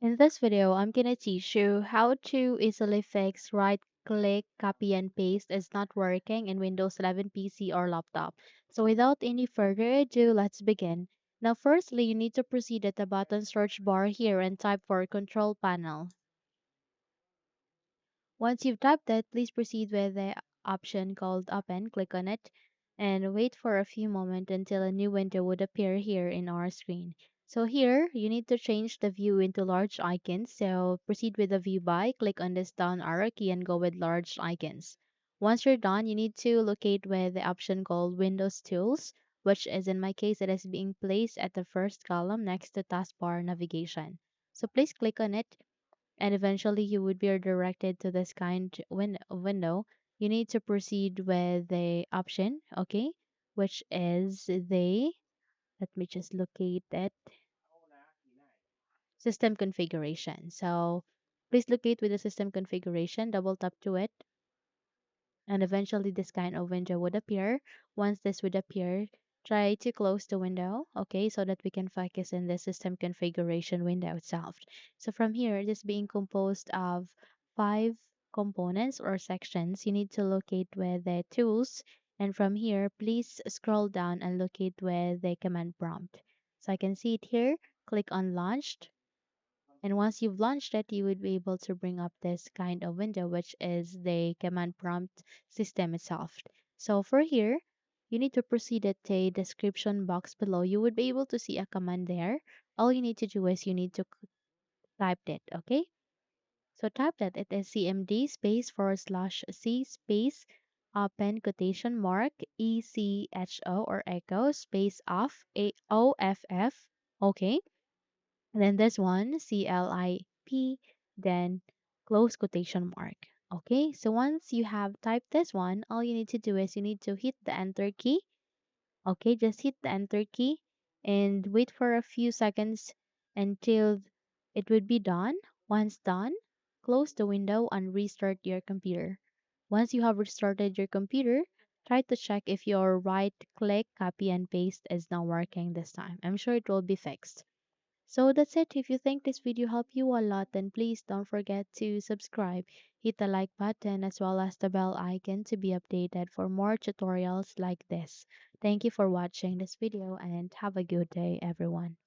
In this video, I'm gonna teach you how to easily fix right-click copy and paste is not working in Windows 11 PC or laptop. So without any further ado, let's begin. Now firstly, you need to proceed at the button search bar here and type for control panel. Once you've typed that, please proceed with the option called Open. Click on it and wait for a few moments until a new window would appear here in our screen. So here, you need to change the view into large icons. So proceed with the view by, click on this down arrow key and go with large icons. Once you're done, you need to locate with the option called Windows Tools, which is in my case, it is being placed at the first column next to taskbar navigation. So please click on it and eventually you would be redirected to this window. You need to proceed with the option, okay, which is the, let me just locate it, system configuration. So please locate with the system configuration, double tap to it, and eventually this kind of window would appear. Once this would appear, try to close the window, okay, so that we can focus in the system configuration window itself. So from here, it is being composed of 5 components or sections. You need to locate where the tools, and from here, please scroll down and locate where the command prompt. So I can see it here. Click on launched, and once you've launched it, you would be able to bring up this kind of window, which is the command prompt system itself. So for here, you need to proceed at the description box below. You would be able to see a command there. All you need to do is you need to type it, okay? So type that it is cmd space forward slash c space open quotation mark echo or echo space off off, okay? And then this one, CLIP, then close quotation mark. Okay, so once you have typed this one, all you need to do is you need to hit the enter key. Okay, just hit the enter key and wait for a few seconds until it would be done. Once done, close the window and restart your computer. Once you have restarted your computer, try to check if your right click copy and paste is not working this time. I'm sure it will be fixed. So that's it. If you think this video helped you a lot, then please don't forget to subscribe, hit the like button as well as the bell icon to be updated for more tutorials like this. Thank you for watching this video and have a good day, everyone.